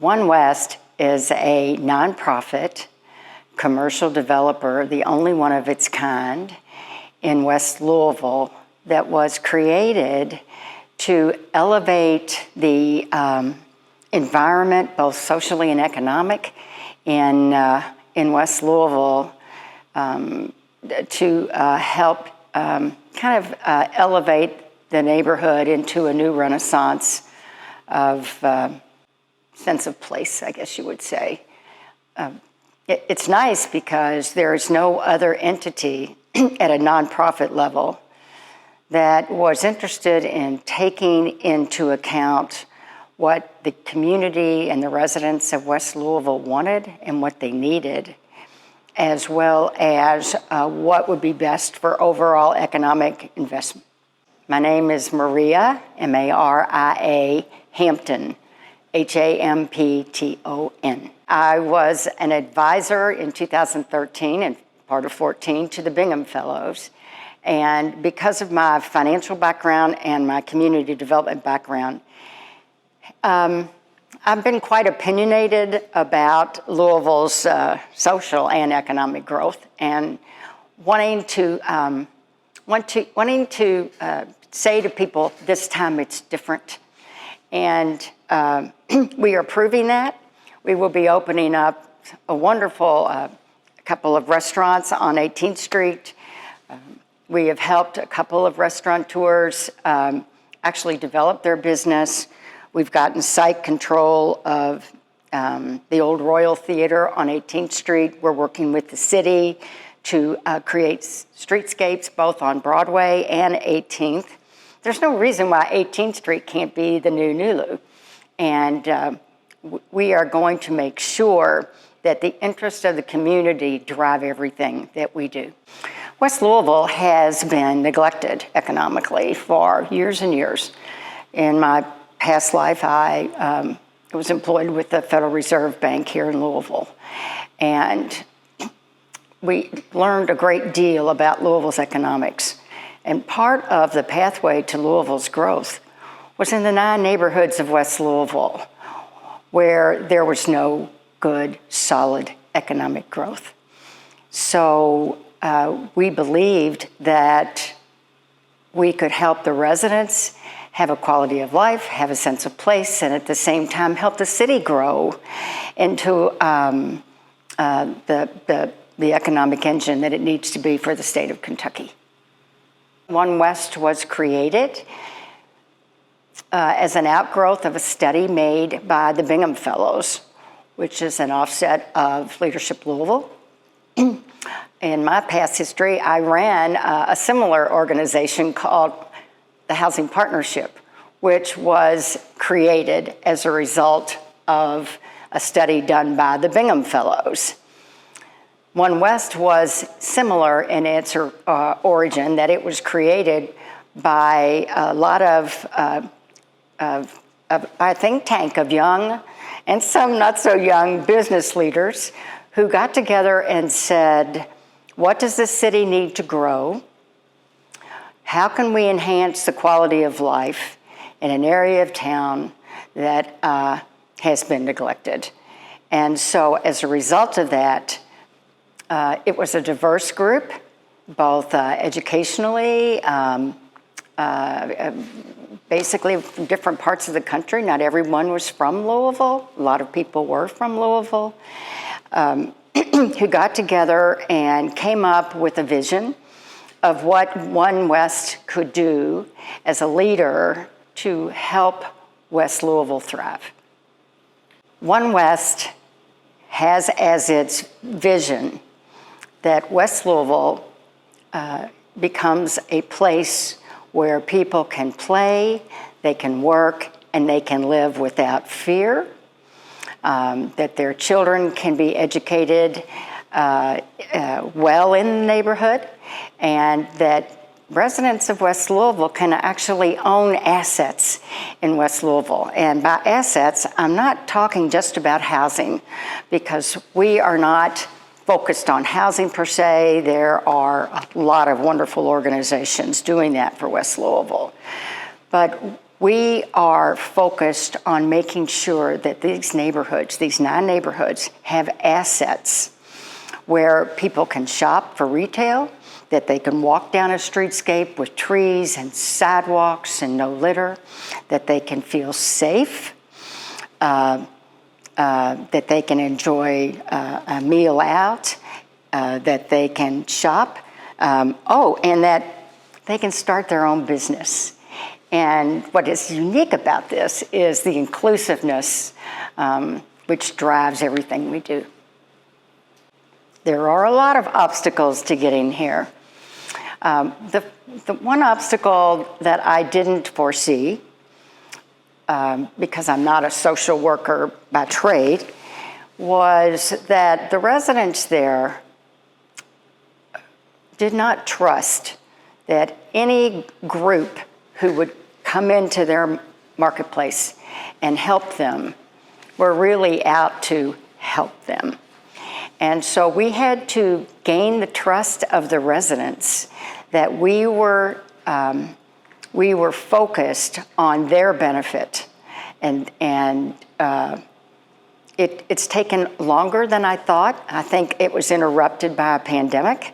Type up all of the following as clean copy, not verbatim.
Onewest is a nonprofit commercial developer, the only one of its kind in West Louisville, that was created to elevate the environment, both socially and economic, in West Louisville, to help elevate the neighborhood into a new renaissance of sense of place, I guess you would say. It's nice because there is no other entity at a nonprofit level that was interested in taking into account what the community and the residents of West Louisville wanted and what they needed, as well as what would be best for overall economic investment. My name is Maria, M-A-R-I-A, Hampton, Hampton. I was an advisor in 2013 and part of 14 to the Bingham Fellows. And because of my financial background and my community development background, I've been quite opinionated about Louisville's social and economic growth, and wanting to say to people, this time it's different. And we are proving that. We will be opening up a wonderful couple of restaurants on 18th Street. We have helped a couple of restaurateurs actually develop their business. We've gotten site control of the old Royal Theater on 18th Street. We're working with the city to create streetscapes both on Broadway and 18th. There's no reason why 18th Street can't be the new Nulu. And we are going to make sure that the interests of the community drive everything that we do. West Louisville has been neglected economically for years and years. In my past life, I was employed with the Federal Reserve Bank here in Louisville. And we learned a great deal about Louisville's economics. And part of the pathway to Louisville's growth was in the 9 neighborhoods of West Louisville, where there was no good, solid economic growth. So we believed that we could help the residents have a quality of life, have a sense of place, and at the same time help the city grow into the economic engine that it needs to be for the state of Kentucky. Onewest was created as an outgrowth of a study made by the Bingham Fellows, which is an offset of Leadership Louisville. In my past history, I ran a similar organization called the Housing Partnership, which was created as a result of a study done by the Bingham Fellows. Onewest was similar in its origin, that it was created by a lot of a think tank of young and some not so young business leaders who got together and said, what does the city need to grow? How can we enhance the quality of life in an area of town that has been neglected? And so as a result of that, it was a diverse group, both educationally, basically from different parts of the country. Not everyone was from Louisville. A lot of people were from Louisville, who got together and came up with a vision of what Onewest could do as a leader to help West Louisville thrive. Onewest has as its vision that West Louisville becomes a place where people can play, they can work, and they can live without fear, that their children can be educated well in the neighborhood, and that residents of West Louisville can actually own assets in West Louisville. And by assets, I'm not talking just about housing, because we are not focused on housing per se. There are a lot of wonderful organizations doing that for West Louisville. But we are focused on making sure that these neighborhoods, these 9 neighborhoods, have assets where people can shop for retail, that they can walk down a streetscape with trees and sidewalks and no litter, that they can feel safe, that they can enjoy a meal out, that they can shop, and that they can start their own business. And what is unique about this is the inclusiveness, which drives everything we do. There are a lot of obstacles to getting here. The one obstacle that I didn't foresee, because I'm not a social worker by trade, was that the residents there did not trust that any group who would come into their marketplace and help them were really out to help them. And so we had to gain the trust of the residents that we were focused on their benefit. And it's taken longer than I thought. I think it was interrupted by a pandemic,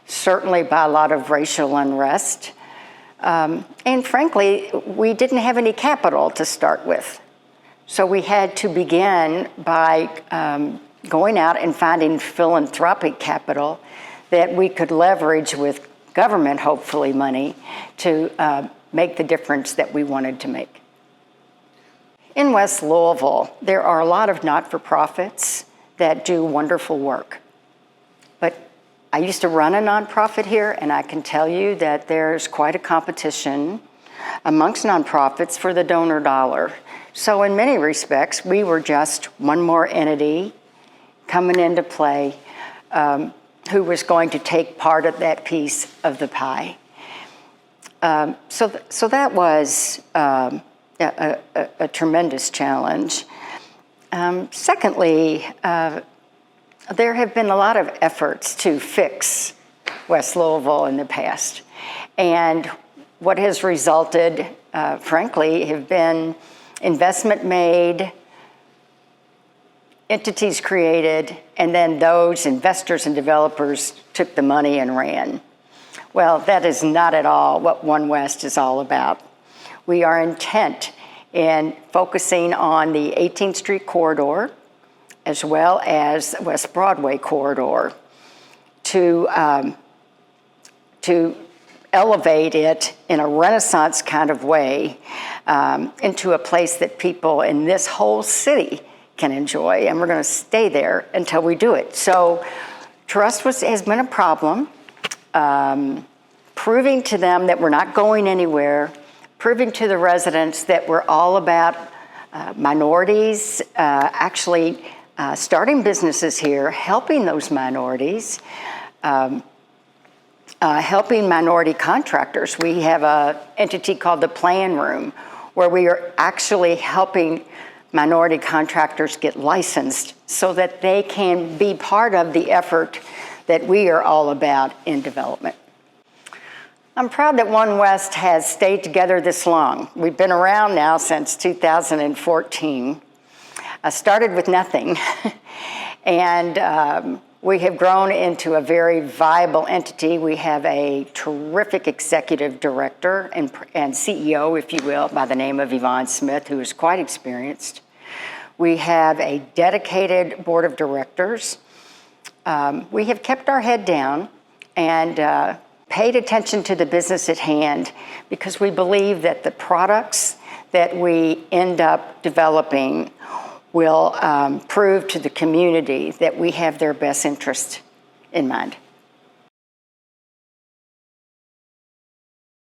certainly by a lot of racial unrest. And frankly, we didn't have any capital to start with. So we had to begin by going out and finding philanthropic capital that we could leverage with government, hopefully, money to make the difference that we wanted to make. In West Louisville, there are a lot of not-for-profits that do wonderful work. But I used to run a nonprofit here, and I can tell you that there's quite a competition amongst nonprofits for the donor dollar. So in many respects, we were just one more entity coming into play who was going to take part of that piece of the pie. So that was a tremendous challenge. Secondly, there have been a lot of efforts to fix West Louisville in the past. And what has resulted, frankly, have been investment made, entities created, and then those investors and developers took the money and ran. Well, that is not at all what Onewest is all about. We are intent in focusing on the 18th Street corridor as well as the West Broadway corridor to elevate it in a Renaissance kind of way into a place that people in this whole city can enjoy, and we're going to stay there until we do it. So trust has been a problem, proving to them that we're not going anywhere, proving to the residents that we're all about minorities, actually starting businesses here, helping those minorities, helping minority contractors. We have an entity called the Plan Room, where we are actually helping minority contractors get licensed so that they can be part of the effort that we are all about in development. I'm proud that Onewest has stayed together this long. We've been around now since 2014. I started with nothing, and we have grown into a very viable entity. We have a terrific executive director and CEO, if you will, by the name of Yvonne Smith, who is quite experienced. We have a dedicated board of directors. We have kept our head down and paid attention to the business at hand because we believe that the products that we end up developing will prove to the community that we have their best interest in mind.